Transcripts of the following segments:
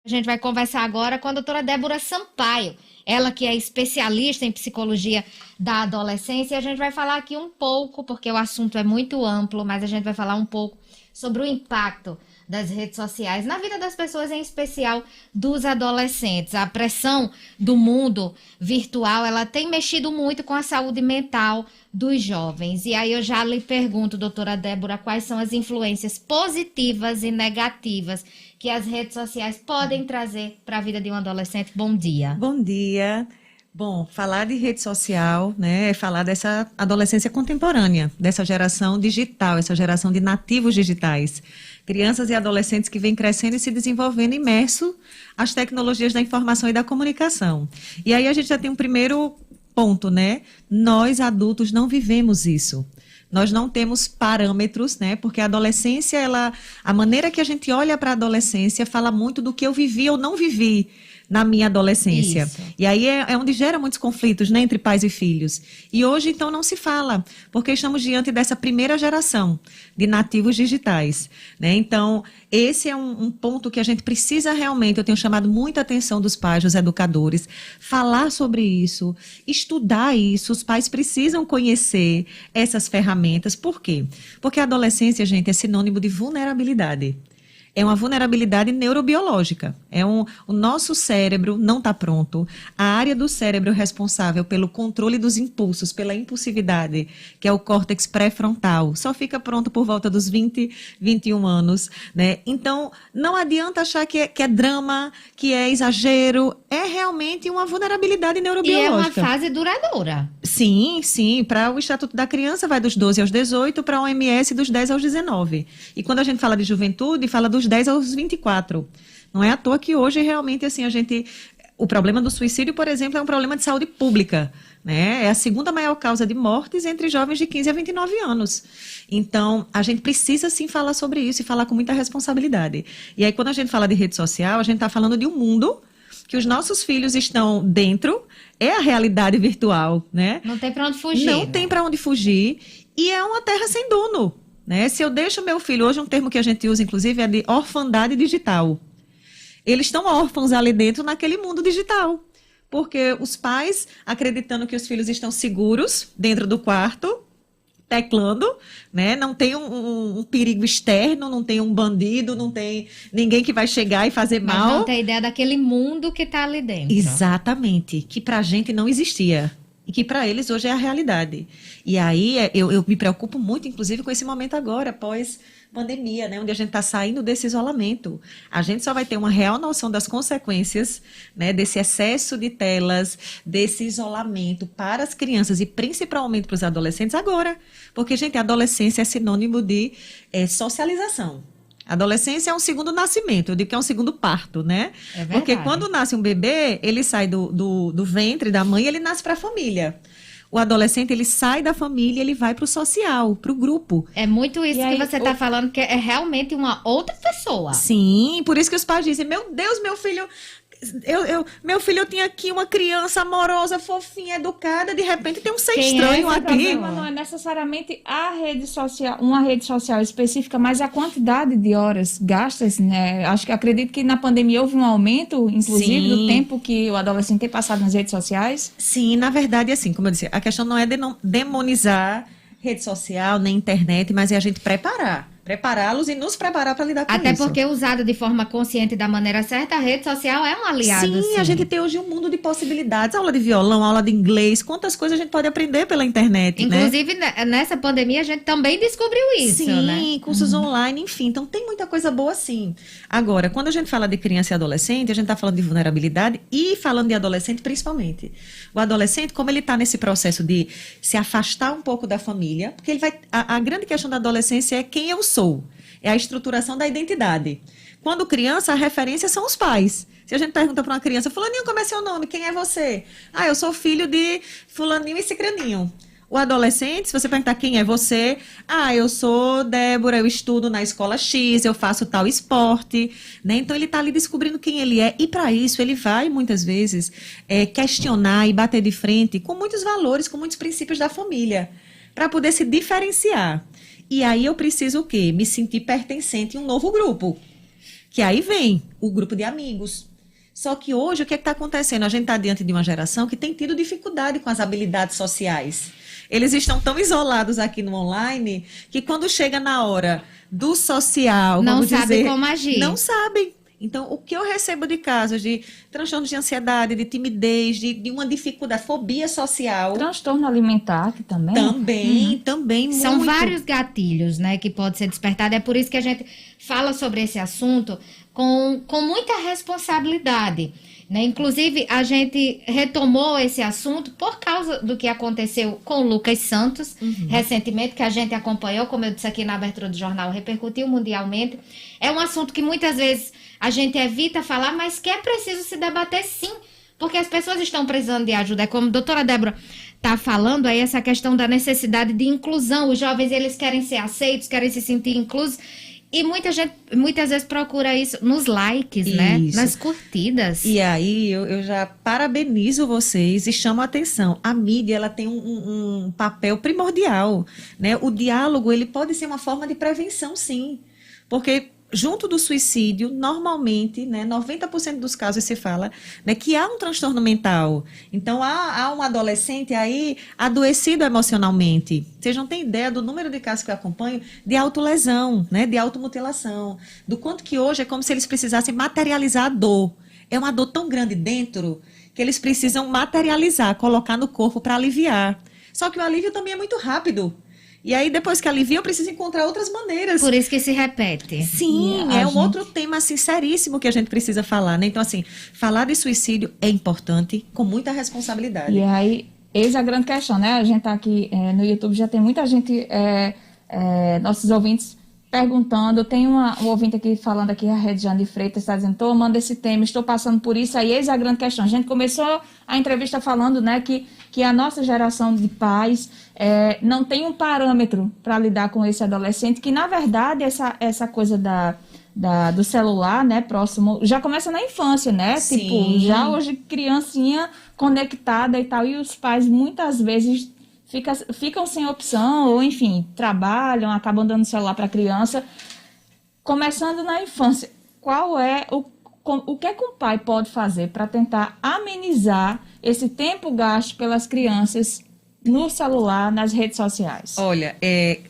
A gente vai conversar agora com a doutora Débora Sampaio, ela que é especialista em psicologia da adolescência, e a gente vai falar aqui um pouco, porque o assunto é muito amplo, mas a gente vai falar um pouco sobre o impacto das redes sociais na vida das pessoas, em especial dos adolescentes. A pressão do mundo virtual, ela tem mexido muito com a saúde mental dos jovens. E aí eu já lhe pergunto, doutora Débora, quais são as influências positivas e negativas que as redes sociais podem trazer para a vida de um adolescente? Bom dia. Bom dia. Bom, falar de rede social, né, é falar dessa adolescência contemporânea, dessa geração digital, essa geração de nativos digitais. Crianças e adolescentes que vêm crescendo e se desenvolvendo imerso às tecnologias da informação e da comunicação. E aí a gente já tem um primeiro ponto, né? Nós, adultos, não vivemos isso. Nós não temos parâmetros, né? Porque a adolescência, a maneira que a gente olha para a adolescência fala muito do que eu vivi ou não vivi na minha adolescência. Isso. E aí é onde gera muitos conflitos, né, entre pais e filhos. E hoje, então, não se fala, porque estamos diante dessa primeira geração de nativos digitais, né? Então, esse é um ponto que a gente precisa realmente, eu tenho chamado muita atenção dos pais, dos educadores, falar sobre isso, estudar isso. Os pais precisam conhecer essas ferramentas. Por quê? Porque a adolescência, gente, é sinônimo de vulnerabilidade. É uma vulnerabilidade neurobiológica. O nosso cérebro não está pronto. A área do cérebro responsável pelo controle dos impulsos, pela impulsividade, que é o córtex pré-frontal, só fica pronto por volta dos 20, 21 anos, né? Então, não adianta achar que é drama, que é exagero. É realmente uma vulnerabilidade E neurobiológica. é uma fase duradoura. Sim, sim. Para o Estatuto da Criança vai dos 12 aos 18, para a OMS dos 10 aos 19. E quando a gente fala de juventude, fala dos 10 aos 24. Não é à toa que hoje realmente assim o problema do suicídio, por exemplo, é um problema de saúde pública, né? É a segunda maior causa de mortes entre jovens de 15 a 29 anos. Então, a gente precisa sim falar sobre isso e falar com muita responsabilidade. E aí quando a gente fala de rede social, a gente está falando de um mundo que os nossos filhos estão dentro, é a realidade virtual, né? Não tem para onde fugir. Não né? tem para onde fugir e é uma terra sem dono, né? Se eu deixo meu filho, hoje um termo que a gente usa inclusive é de orfandade digital. Eles estão órfãos ali dentro naquele mundo digital, porque os pais acreditando que os filhos estão seguros dentro do quarto, teclando, né? Não tem um perigo externo, não tem um bandido, não tem ninguém que vai chegar e fazer Mas mal. não tem ideia daquele mundo que está ali dentro. Exatamente, que para a gente não existia e que para eles hoje é a realidade. E aí eu me preocupo muito, inclusive, com esse momento agora, pós-pandemia, né, onde a gente está saindo desse isolamento. A gente só vai ter uma real noção das consequências, né, desse excesso de telas, desse isolamento para as crianças e principalmente para os adolescentes agora. Porque, gente, a adolescência é sinônimo de socialização. A adolescência é um segundo nascimento, eu digo que é um segundo parto, né? É verdade. Porque quando nasce um bebê, ele sai do ventre da mãe e ele nasce para a família. O adolescente, ele sai da família, ele vai para o social, para o grupo. É muito isso E que aí, você está falando, que é realmente uma outra pessoa. Sim, por isso que os pais dizem, meu Deus, meu filho... meu filho, eu tinha aqui uma criança amorosa, fofinha, educada, de repente tem um ser Quem é estranho esse o aqui. problema não é necessariamente a rede social, uma rede social específica, mas a quantidade de horas gastas, né? Acredito que na pandemia houve um aumento, inclusive, Sim. do tempo que o adolescente tem passado nas redes sociais. Sim, na verdade, assim, como eu disse, a questão não é demonizar rede social, nem internet, mas é a gente prepará-los e nos preparar para lidar com Até isso. porque, usada de forma consciente e da maneira certa, a rede social é um aliado. Sim, a gente tem hoje um mundo de possibilidades. Aula de violão, aula de inglês, quantas coisas a gente pode aprender pela internet, né? Inclusive, nessa pandemia, a gente também descobriu isso, Sim, né? cursos online, enfim. Então, tem muita coisa boa, sim. Agora, quando a gente fala de criança e adolescente, a gente está falando de vulnerabilidade e falando de adolescente principalmente. O adolescente, como ele está nesse processo de se afastar um pouco da família, porque ele vai... A grande questão da adolescência é quem eu sou. É a estruturação da identidade. Quando criança, a referência são os pais. Se a gente pergunta para uma criança, fulaninho, como é seu nome? Quem é você? Ah, eu sou filho de fulaninho e cicraninho. O adolescente, se você perguntar quem é você, eu sou Débora, eu estudo na escola X, eu faço tal esporte, né? Então ele está ali descobrindo quem ele é e para isso ele vai muitas vezes questionar e bater de frente com muitos valores, com muitos princípios da família, para poder se diferenciar. E aí eu preciso o quê? Me sentir pertencente em um novo grupo. que aí vem o grupo de amigos. Só que hoje, o que está acontecendo? A gente está diante de uma geração que tem tido dificuldade com as habilidades sociais. Eles estão tão isolados aqui no online que quando chega na hora do social, Não vamos sabe dizer, como agir. não sabem. Então, o que eu recebo de casos de transtornos de ansiedade, de timidez, de uma dificuldade, fobia social. Transtorno alimentar, que também. Também São muito. vários gatilhos, né, que pode ser despertado. É por isso que a gente fala sobre esse assunto com muita responsabilidade, né? Inclusive, a gente retomou esse assunto por causa do que aconteceu com o Lucas Santos, recentemente, que a gente acompanhou, como eu disse aqui na abertura do jornal, repercutiu mundialmente. É um assunto que muitas vezes a gente evita falar, mas que é preciso se debater sim, porque as pessoas estão precisando de ajuda. É como a doutora Débora está falando aí, essa questão da necessidade de inclusão. Os jovens, eles querem ser aceitos, querem se sentir inclusos. E muita gente, muitas vezes, procura isso nos likes, né? Nas curtidas. E aí, eu já parabenizo vocês e chamo a atenção. A mídia, ela tem um papel primordial, né? O diálogo, ele pode ser uma forma de prevenção, sim. Porque junto do suicídio, normalmente, né, 90% dos casos se fala, né, que há um transtorno mental. Então, há um adolescente aí adoecido emocionalmente. Vocês não têm ideia do número de casos que eu acompanho de autolesão, né, de automutilação, do quanto que hoje é como se eles precisassem materializar a dor. É uma dor tão grande dentro que eles precisam materializar, colocar no corpo para aliviar. Só que o alívio também é muito rápido. E aí, depois que alivia, eu preciso encontrar outras maneiras. Por isso que se repete. Sim, é um outro tema, assim, seríssimo que a gente precisa falar, né? Então, assim, falar de suicídio é importante, com muita responsabilidade. E aí, eis a grande questão, né? A gente tá aqui no YouTube, já tem muita gente, nossos ouvintes perguntando. Tem um ouvinte aqui falando aqui, a Regiane Freitas está dizendo, tô amando esse tema, estou passando por isso. Aí, eis a grande questão. A gente começou a entrevista falando, né, que a nossa geração de pais não tem um parâmetro para lidar com esse adolescente, que, na verdade, essa coisa do celular, né, próximo, já começa na infância, né? Sim. Tipo, já hoje criancinha conectada e tal, e os pais muitas vezes ficam sem opção, ou enfim, trabalham, acabam dando celular para a criança. Começando na infância, qual é o que é que o pai pode fazer para tentar amenizar esse tempo gasto pelas crianças no celular, nas redes sociais? Olha,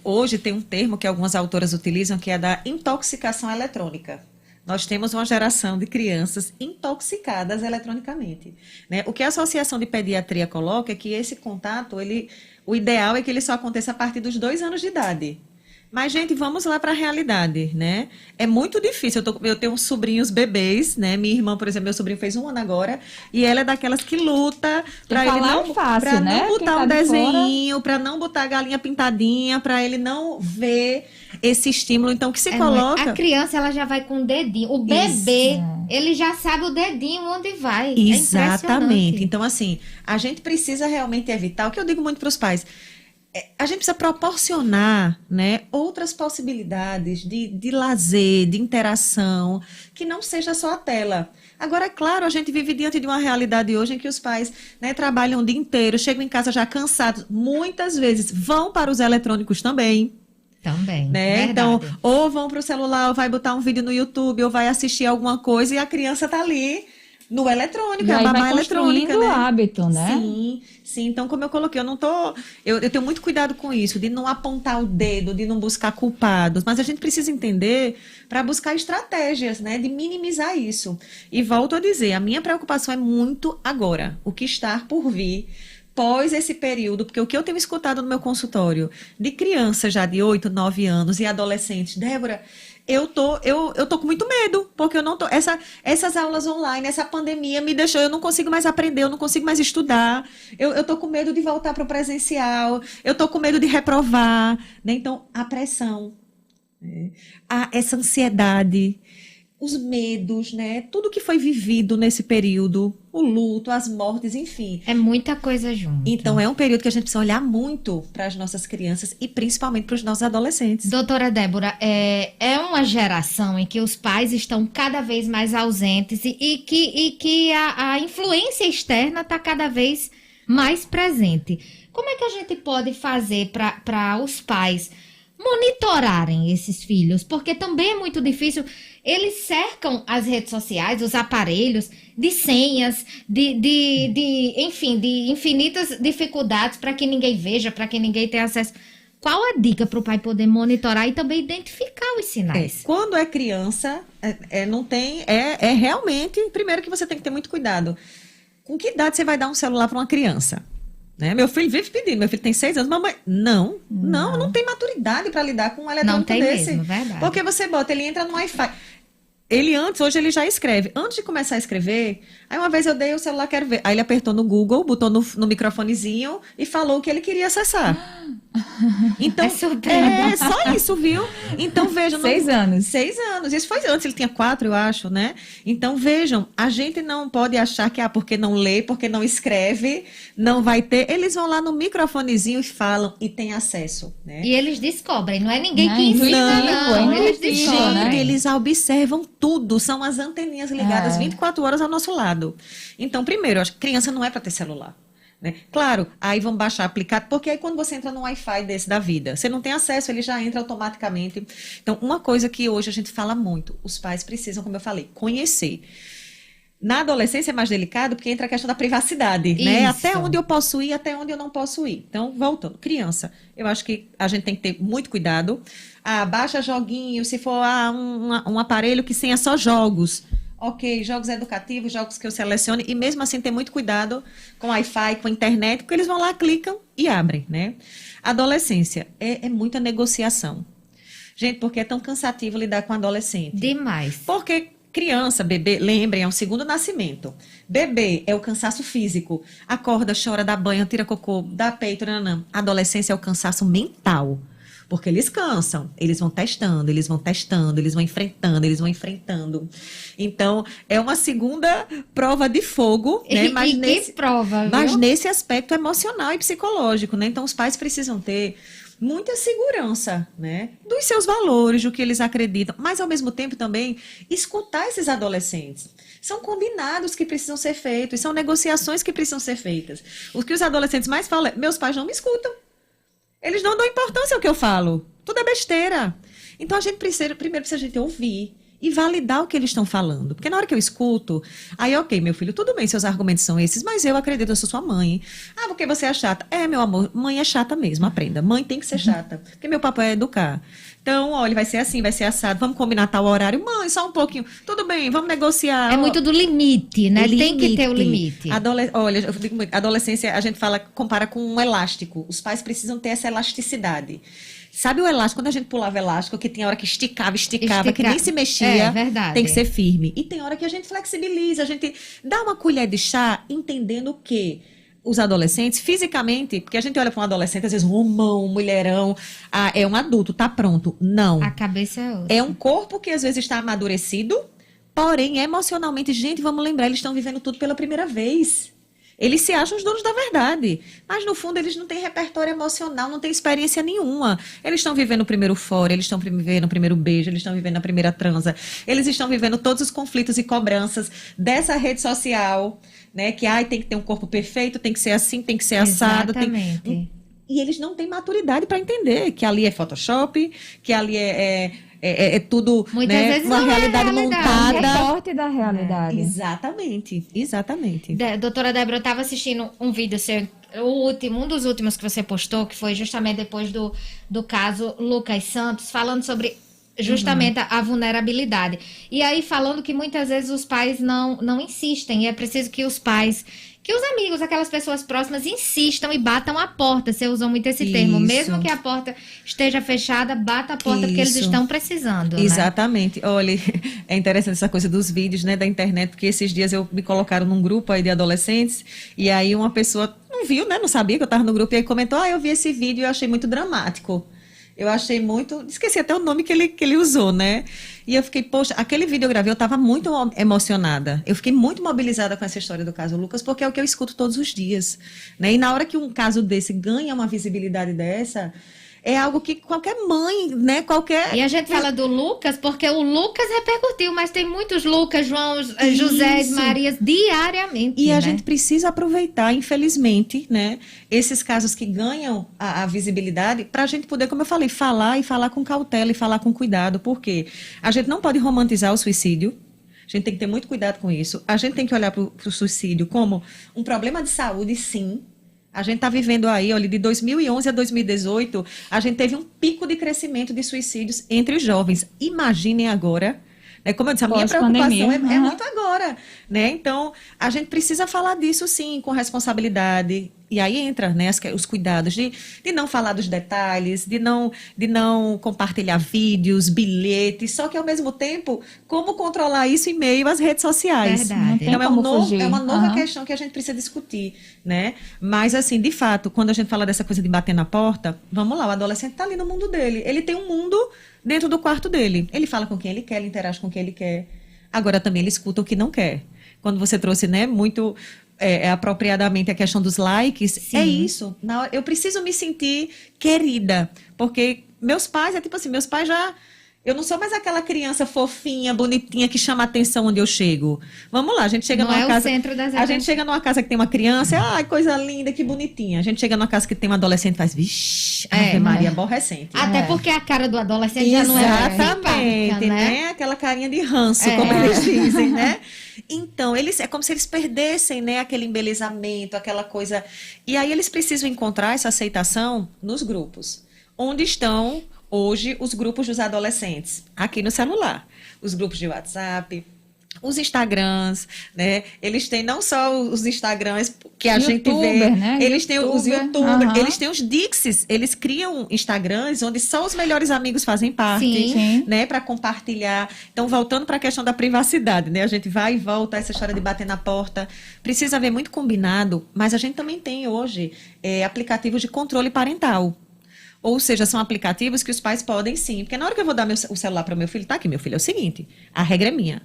hoje tem um termo que algumas autoras utilizam, que é da intoxicação eletrônica. Nós temos uma geração de crianças intoxicadas eletronicamente, né? O que a Associação de Pediatria coloca é que esse contato, o ideal é que ele só aconteça a partir dos 2 anos de idade. Mas, gente, vamos lá para a realidade, né? É muito difícil. Eu tenho uns sobrinhos bebês, né? Minha irmã, por exemplo, meu sobrinho fez 1 ano agora, e ela é daquelas que luta para ele não, fácil, né? não botar um desenho, para não botar a galinha pintadinha, para ele não ver esse estímulo. Então, o que se coloca... A criança, ela já vai com o dedinho. O bebê, ele já sabe o dedinho onde vai. Exatamente. É então, assim, a gente precisa realmente evitar, o que eu digo muito para os pais, a gente precisa proporcionar, né, outras possibilidades de lazer, de interação, que não seja só a tela. Agora, é claro, a gente vive diante de uma realidade hoje em que os pais, né, trabalham o dia inteiro, chegam em casa já cansados, muitas vezes vão para os eletrônicos também. Também, né? Então, ou vão para o celular, ou vai botar um vídeo no YouTube, ou vai assistir alguma coisa, e a criança está ali no eletrônico, e a aí babá vai eletrônica, né? o hábito, né? Sim. Então, como eu coloquei, eu tenho muito cuidado com isso, de não apontar o dedo, de não buscar culpados, mas a gente precisa entender para buscar estratégias, né, de minimizar isso. E volto a dizer, a minha preocupação é muito agora, o que está por vir pós esse período, porque o que eu tenho escutado no meu consultório de crianças já de 8, 9 anos e adolescentes, Débora, eu tô com muito medo, porque eu não tô, essas aulas online, essa pandemia me deixou, eu não consigo mais aprender, eu não consigo mais estudar, eu tô com medo de voltar para o presencial, eu tô com medo de reprovar, né? Então, a pressão, né? Essa ansiedade, os medos, né? Tudo que foi vivido nesse período, o luto, as mortes, enfim. É muita coisa junto. Então, é um período que a gente precisa olhar muito para as nossas crianças e principalmente para os nossos adolescentes. Doutora Débora, é uma geração em que os pais estão cada vez mais ausentes e que a influência externa está cada vez mais presente. Como é que a gente pode fazer para os pais monitorarem esses filhos? Porque também é muito difícil. eles cercam as redes sociais, os aparelhos, de senhas, enfim, de infinitas dificuldades para que ninguém veja, para que ninguém tenha acesso. Qual a dica para o pai poder monitorar e também identificar os sinais? Quando é criança, não tem, realmente, primeiro que você tem que ter muito cuidado. Com que idade você vai dar um celular para uma criança? Né? Meu filho vive pedindo, meu filho tem 6 anos, mamãe, não tem maturidade para lidar com um eletrônico desse. Mesmo, verdade. Porque você bota, ele entra no Wi-Fi. Hoje ele já escreve. Antes de começar a escrever, aí uma vez eu dei o celular, quero ver. Aí ele apertou no Google, botou no microfonezinho e falou o que ele queria acessar. Então, só isso, viu? Então, vejam. 6 anos. 6 anos. Isso foi antes, ele tinha 4, eu acho, né? Então, vejam, a gente não pode achar que, porque não lê, porque não escreve, não vai ter. Eles vão lá no microfonezinho e falam e tem acesso, né? E eles descobrem, não é ninguém que ensina, não. Eles descobrem. Gente, eles observam tudo, são as anteninhas ligadas 24 horas ao nosso lado. Então, primeiro, eu acho que criança não é para ter celular. Né? Claro, aí vão baixar aplicativo, porque aí quando você entra no Wi-Fi desse da vida, você não tem acesso, ele já entra automaticamente. Então, uma coisa que hoje a gente fala muito, os pais precisam, como eu falei, conhecer. Na adolescência é mais delicado, porque entra a questão da privacidade, né? Até onde eu posso ir, até onde eu não posso ir. Então, voltando, criança, eu acho que a gente tem que ter muito cuidado. Baixa joguinho, se for um aparelho que tenha só jogos. Ok, jogos educativos, jogos que eu selecione, e mesmo assim ter muito cuidado com Wi-Fi, com a internet, porque eles vão lá, clicam e abrem, né? Adolescência é muita negociação. Gente, porque é tão cansativo lidar com adolescente. Demais. Porque criança, bebê, lembrem, é um segundo nascimento. Bebê é o cansaço físico. Acorda, chora, dá banho, tira cocô, dá peito, nanã. Adolescência é o cansaço mental. Porque eles cansam, eles vão testando, eles vão enfrentando. Então, é uma segunda prova de fogo, né? Mas nesse aspecto emocional e psicológico, né? Então, os pais precisam ter muita segurança, né? Dos seus valores, do que eles acreditam, mas, ao mesmo tempo, também escutar esses adolescentes. São combinados que precisam ser feitos, são negociações que precisam ser feitas. O que os adolescentes mais falam é, meus pais não me escutam. Eles não dão importância ao que eu falo. Tudo é besteira. Então, primeiro precisa a gente ouvir e validar o que eles estão falando. Porque na hora que eu escuto, aí, ok, meu filho, tudo bem, seus argumentos são esses, mas eu acredito, eu sou sua mãe. Porque você é chata. Meu amor, mãe é chata mesmo, aprenda. Mãe tem que ser chata, porque meu papel é educar. Então, olha, vai ser assim, vai ser assado, vamos combinar tal horário. Mãe, só um pouquinho. Tudo bem, vamos negociar. É muito do limite, né? Tem que ter o limite. Olha, eu digo muito, adolescência, a gente compara com um elástico. Os pais precisam ter essa elasticidade. Sabe o elástico? Quando a gente pulava elástico, que tem hora que esticava, que nem se mexia. É verdade. Tem que ser firme. E tem hora que a gente flexibiliza, a gente dá uma colher de chá, entendendo que os adolescentes, fisicamente, porque a gente olha para um adolescente, às vezes, um homão, um mulherão, é um adulto, tá pronto. Não. A cabeça é outra. É um corpo que às vezes está amadurecido, porém, emocionalmente, gente, vamos lembrar, eles estão vivendo tudo pela primeira vez. Eles se acham os donos da verdade, mas no fundo eles não têm repertório emocional, não têm experiência nenhuma. Eles estão vivendo o primeiro fora, eles estão vivendo o primeiro beijo, eles estão vivendo a primeira transa, eles estão vivendo todos os conflitos e cobranças dessa rede social, né? Que tem que ter um corpo perfeito, tem que ser assim, tem que ser assado. Exatamente. E eles não têm maturidade para entender que ali é Photoshop, que ali é tudo, muitas vezes uma realidade montada. É parte da realidade. Exatamente. Doutora Débora, eu estava assistindo um vídeo seu, um dos últimos que você postou, que foi justamente depois do caso Lucas Santos, falando sobre justamente a vulnerabilidade. E aí falando que muitas vezes os pais não insistem, e é preciso que os pais, que os amigos, aquelas pessoas próximas insistam e batam a porta. Você usou muito esse termo. Mesmo que a porta esteja fechada, bata a porta porque eles estão precisando. Exatamente. Né? Olha, é interessante essa coisa dos vídeos, né, da internet, porque esses dias me colocaram num grupo aí de adolescentes e aí uma pessoa não viu, né, não sabia que eu estava no grupo e aí comentou, eu vi esse vídeo e eu achei muito dramático. Eu achei muito... Esqueci até o nome que ele usou, né? E eu fiquei, poxa, aquele vídeo eu gravei, eu estava muito emocionada. Eu fiquei muito mobilizada com essa história do caso Lucas, porque é o que eu escuto todos os dias, né? E na hora que um caso desse ganha uma visibilidade dessa, É algo que qualquer mãe, né, qualquer... E a gente fala do Lucas porque o Lucas repercutiu, mas tem muitos Lucas, João, José, Marias diariamente, E né? a gente precisa aproveitar, infelizmente, né, esses casos que ganham a visibilidade para a gente poder, como eu falei, falar e falar com cautela e falar com cuidado, porque a gente não pode romantizar o suicídio. A gente tem que ter muito cuidado com isso. A gente tem que olhar para o suicídio como um problema de saúde, sim. A gente está vivendo aí, olha, de 2011 a 2018, a gente teve um pico de crescimento de suicídios entre os jovens. Imaginem agora, né? Como eu disse, a minha preocupação é muito agora, né? Então, a gente precisa falar disso, sim, com responsabilidade. E aí entra, né, os cuidados de não falar dos detalhes, de não compartilhar vídeos, bilhetes, só que ao mesmo tempo, como controlar isso em meio às redes sociais. Verdade. Então, é uma nova Uhum. questão que a gente precisa discutir, né? Mas, assim, de fato, quando a gente fala dessa coisa de bater na porta, vamos lá, o adolescente está ali no mundo dele. Ele tem um mundo dentro do quarto dele. Ele fala com quem ele quer, ele interage com quem ele quer. Agora, também ele escuta o que não quer. Quando você trouxe, né, muito... apropriadamente a questão dos likes, Sim. é isso. Eu preciso me sentir querida, porque meus pais, meus pais já... Eu não sou mais aquela criança fofinha, bonitinha, que chama atenção onde eu chego. Vamos lá, a gente chega Não numa é o casa... centro das A gente atenções. chega numa casa que tem uma criança, ai, coisa linda, que bonitinha. A gente chega numa casa que tem um adolescente e faz, vixi, Ave Maria, aborrecente. Até porque a cara do adolescente já não é mais Exatamente, simpática, né? Aquela carinha de ranço, como eles dizem, né? Então, é como se eles perdessem, né, aquele embelezamento, aquela coisa. E aí eles precisam encontrar essa aceitação nos grupos. Onde estão hoje os grupos dos adolescentes? Aqui no celular. Os grupos de WhatsApp, os Instagrams, né? Eles têm não só os Instagrams que a gente vê, né? eles têm os YouTubers, Aham. eles têm os Dixes, eles criam Instagrams onde só os melhores amigos fazem parte, Sim. né, para compartilhar. Então, voltando para a questão da privacidade, né? A gente vai e volta essa história de bater na porta. Precisa haver muito combinado, mas a gente também tem hoje aplicativos de controle parental. Ou seja, são aplicativos que os pais podem sim. Porque na hora que eu vou dar o celular para o meu filho, tá aqui, meu filho, é o seguinte, a regra é minha.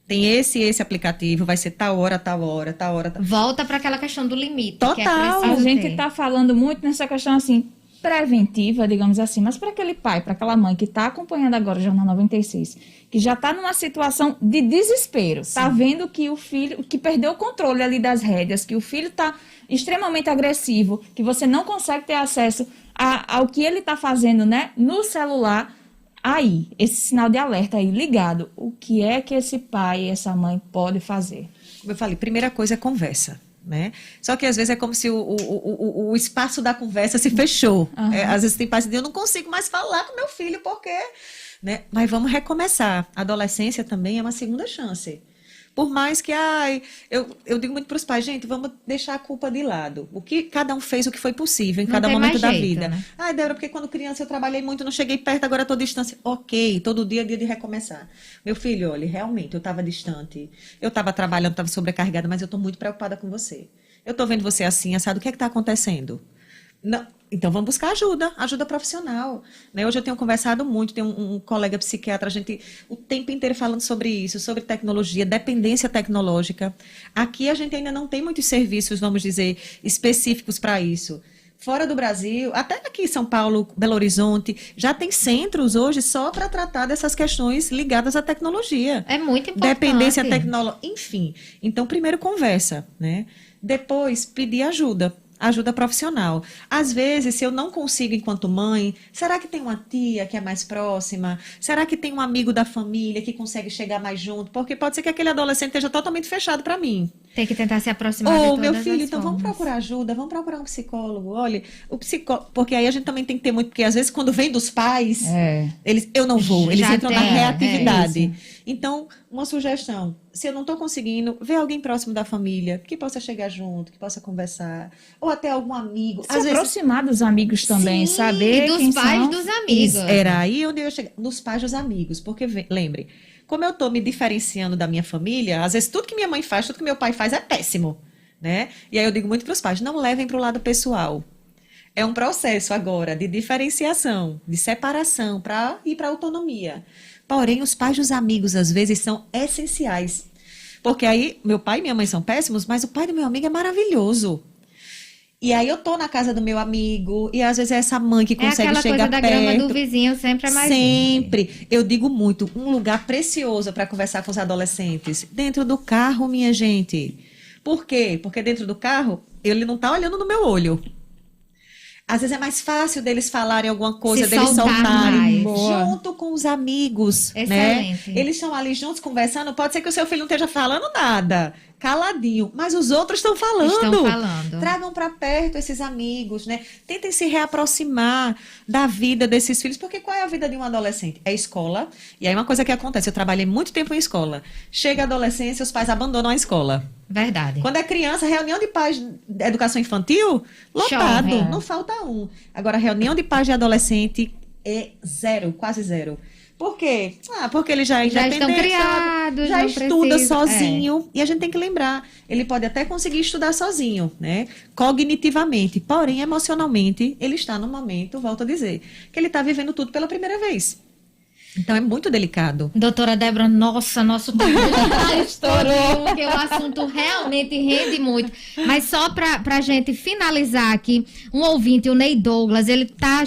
Tem esse aplicativo, vai ser tal hora, tal hora, tal hora. Tal... Volta para aquela questão do limite. Total. Que é preciso A gente ter. está falando muito nessa questão assim, preventiva, digamos assim, mas para aquele pai, para aquela mãe que está acompanhando agora o Jornal 96, que já está numa situação de desespero, está vendo que o filho, que perdeu o controle ali das rédeas, que o filho está extremamente agressivo, que você não consegue ter acesso ao que ele está fazendo, né, no celular. Aí, esse sinal de alerta aí ligado, o que é que esse pai e essa mãe pode fazer? Como eu falei, primeira coisa é conversa, né? Só que às vezes é como se o espaço da conversa se fechou. Uhum. Às vezes tem pais que dizem, eu não consigo mais falar com meu filho, porque... Né? Mas vamos recomeçar. A adolescência também é uma segunda chance. Por mais que, eu digo muito para os pais, gente, vamos deixar a culpa de lado. O que cada um fez, o que foi possível em Não cada tem momento mais da jeito, vida. né? Débora, porque quando criança eu trabalhei muito, não cheguei perto, agora estou distante. Ok, todo dia é dia de recomeçar. Meu filho, olha, realmente, eu estava distante, eu estava trabalhando, estava sobrecarregada, mas eu estou muito preocupada com você. Eu estou vendo você assim, assado, o que é que está acontecendo? Não. Então, vamos buscar ajuda profissional. Né? Hoje eu tenho conversado muito, tem um colega psiquiatra, a gente o tempo inteiro falando sobre isso, sobre tecnologia, dependência tecnológica. Aqui a gente ainda não tem muitos serviços, vamos dizer, específicos para isso. Fora do Brasil, até aqui em São Paulo, Belo Horizonte, já tem centros hoje só para tratar dessas questões ligadas à tecnologia. É muito importante. Dependência tecnológica, enfim. Então, primeiro conversa, né? Depois, pedir ajuda profissional. Às vezes, se eu não consigo enquanto mãe, será que tem uma tia que é mais próxima? Será que tem um amigo da família que consegue chegar mais junto? Porque pode ser que aquele adolescente esteja totalmente fechado para mim. Tem que tentar se aproximar de Ou, todas meu as filho, então formas. vamos procurar ajuda, vamos procurar um psicólogo. Olha, o psicólogo, porque aí a gente também tem que ter muito, porque às vezes quando vem dos pais, eu não vou, eles Já entram na tem, reatividade. Então, uma sugestão, se eu não estou conseguindo, vê alguém próximo da família, que possa chegar junto, que possa conversar, ou até algum amigo. Se aproximar dos amigos também, Sim, saber E dos quem pais são. dos amigos. Era aí onde eu ia chegar, nos pais dos amigos, porque, lembre, como eu estou me diferenciando da minha família, às vezes tudo que minha mãe faz, tudo que meu pai faz é péssimo, né? E aí eu digo muito para os pais, não levem para o lado pessoal. É um processo agora de diferenciação, de separação, para ir para a autonomia. Porém, os pais dos amigos, às vezes, são essenciais. Porque aí, meu pai e minha mãe são péssimos, mas o pai do meu amigo é maravilhoso. E aí eu tô na casa do meu amigo, e às vezes é essa mãe que É consegue aquela chegar coisa da perto. grama do vizinho, sempre é mais Sempre. Eu digo muito, um lugar precioso para conversar com os adolescentes. Dentro do carro, minha gente. Por quê? Porque dentro do carro, ele não tá olhando no meu olho. Às vezes é mais fácil deles falarem alguma coisa, Se deles soltar soltarem mais. Boa. junto com os amigos, né? Excelente. Eles estão ali juntos conversando. Pode ser que o seu filho não esteja falando nada, caladinho, mas os outros estão falando. Estão falando. Tragam para perto esses amigos, né? Tentem se reaproximar da vida desses filhos, porque qual é a vida de um adolescente? É escola. E aí uma coisa que acontece, eu trabalhei muito tempo em escola. Chega a adolescência, os pais abandonam a escola. Verdade. Quando é criança, reunião de pais de educação infantil, lotado, Chove. não falta um. Agora, reunião de pais de adolescente é zero, quase zero. Por quê? Porque ele já é Já estão independente, criados, já não estuda precisa- sozinho. E a gente tem que lembrar, ele pode até conseguir estudar sozinho, né? Cognitivamente, porém, emocionalmente, ele está no momento, volto a dizer, que ele está vivendo tudo pela primeira vez. Então, é muito delicado. Doutora Débora, nossa, nosso tempo já estourou, porque o assunto realmente rende muito. Mas só para a gente finalizar aqui, um ouvinte, o Ney Douglas, ele está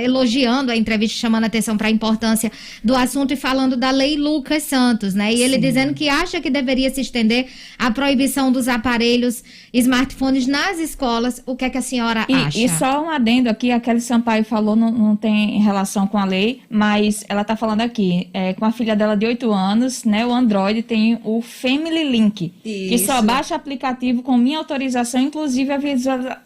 elogiando a entrevista, chamando a atenção para a importância do assunto e falando da Lei Lucas Santos, né? E ele Sim. dizendo que acha que deveria se estender a proibição dos aparelhos smartphones nas escolas. O que é que a senhora acha? E só um adendo aqui, a Kelly Sampaio falou, não tem relação com a lei, mas ela está falando aqui, com a filha dela de 8 anos, né, o Android tem o Family Link, que só Isso. baixa aplicativo com minha autorização, inclusive a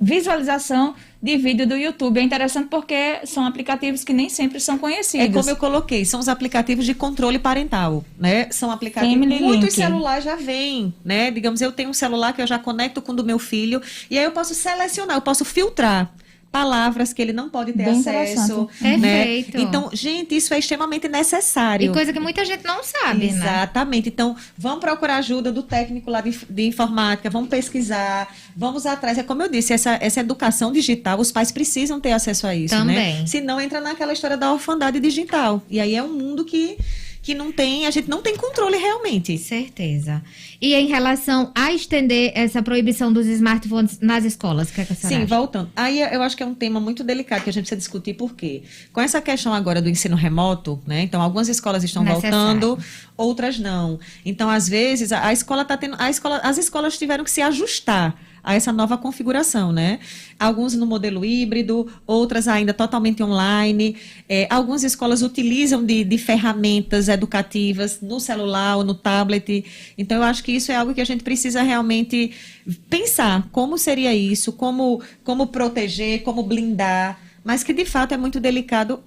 visualização de vídeo do YouTube. É interessante porque são aplicativos que nem sempre são conhecidos. É como eu coloquei, são os aplicativos de controle parental, né? São aplicativos, Family muitos Link. celulares já vêm, né? Digamos, eu tenho um celular que eu já conecto com o do meu filho, e aí eu posso selecionar, eu posso filtrar palavras que ele não pode ter Bem acesso, interessante. né? Perfeito. Então, gente, isso é extremamente necessário. E coisa que muita gente não sabe, né? Exatamente. Então, vamos procurar ajuda do técnico lá de informática, vamos pesquisar, vamos atrás. É como eu disse, essa educação digital, os pais precisam ter acesso a isso, Também. né? Senão entra naquela história da orfandade digital. E aí é um mundo que não tem, a gente não tem controle realmente. Certeza. E em relação a estender essa proibição dos smartphones nas escolas, o que é que a senhora Sim, acha? voltando. Aí eu acho que é um tema muito delicado que a gente precisa discutir, por quê? Com essa questão agora do ensino remoto, né? Então, algumas escolas estão Necessário. voltando, outras não. Então, às vezes, a escola está tendo. As escolas tiveram que se ajustar a essa nova configuração, né? Alguns no modelo híbrido, outras ainda totalmente online. Algumas escolas utilizam de ferramentas educativas no celular ou no tablet. Então, eu acho que isso é algo que a gente precisa realmente pensar como seria isso, como proteger, como blindar, mas que de fato é muito delicado,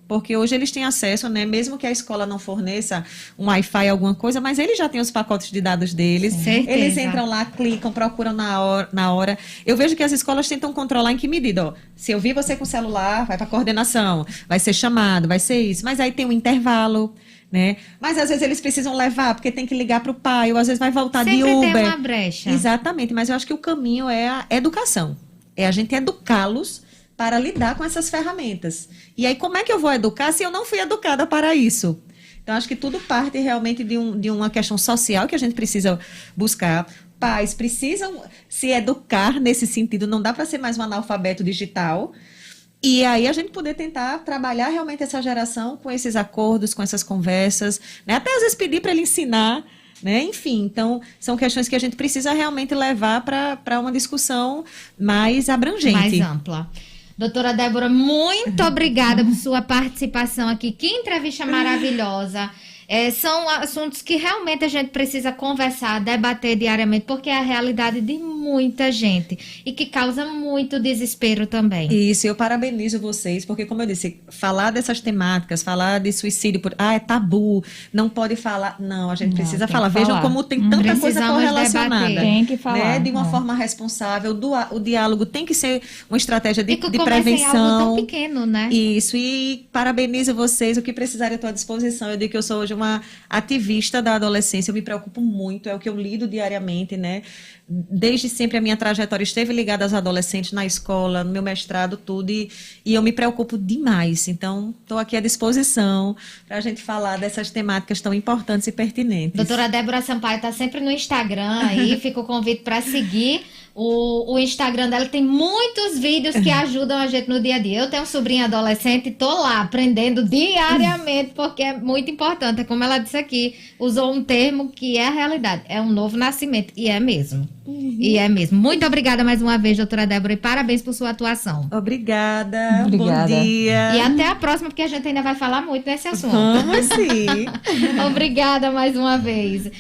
porque hoje eles têm acesso, né? Mesmo que a escola não forneça um Wi-Fi, alguma coisa, mas eles já têm os pacotes de dados deles. Certeza. Eles entram lá, clicam, procuram na hora. Eu vejo que as escolas tentam controlar em que medida, ó. Se eu vi você com o celular, vai para coordenação, vai ser chamado, vai ser isso. Mas aí tem um intervalo, né? Mas às vezes eles precisam levar, porque tem que ligar para o pai, ou às vezes vai voltar de Sempre Uber. tem uma brecha. Exatamente, mas eu acho que o caminho é a educação. É a gente educá-los para lidar com essas ferramentas. E aí, como é que eu vou educar se eu não fui educada para isso? Então, acho que tudo parte realmente de uma questão social que a gente precisa buscar. Pais precisam se educar nesse sentido, não dá para ser mais um analfabeto digital. E aí a gente poder tentar trabalhar realmente essa geração com esses acordos, com essas conversas, né? Até às vezes pedir para ele ensinar, né? Enfim, então são questões que a gente precisa realmente levar para uma discussão mais abrangente. Mais ampla. Doutora Débora, muito obrigada por sua participação aqui. Que entrevista maravilhosa. São assuntos que realmente a gente precisa conversar, debater diariamente, porque é a realidade de muita gente e que causa muito desespero também. Isso, eu parabenizo vocês, porque como eu disse, falar dessas temáticas, falar de suicídio, é tabu, não pode falar, não, a gente precisa tem falar. que Vejam falar. como tem tanta coisa Precisamos correlacionada. debater. Tem que falar. Né? De uma forma responsável, o diálogo tem que ser uma estratégia de E que começa em algo prevenção. tão pequeno, né? Isso, e parabenizo vocês, o que precisarem eu estou à disposição. Eu digo que eu sou hoje uma ativista da adolescência, eu me preocupo muito, é o que eu lido diariamente, né? Desde sempre a minha trajetória esteve ligada aos adolescentes na escola, no meu mestrado, tudo, e eu me preocupo demais. Então, estou aqui à disposição para a gente falar dessas temáticas tão importantes e pertinentes. Doutora Débora Sampaio está sempre no Instagram aí, fica o convite para seguir O Instagram dela tem muitos vídeos que ajudam a gente no dia a dia. Eu tenho um sobrinho adolescente e tô lá aprendendo diariamente, porque é muito importante. É como ela disse aqui, usou um termo que é a realidade. É um novo nascimento. E é mesmo. E é mesmo. Muito obrigada mais uma vez, doutora Débora, e parabéns por sua atuação. Obrigada. Obrigada. Bom dia. E até a próxima, porque a gente ainda vai falar muito nesse assunto. Vamos sim. Obrigada mais uma vez.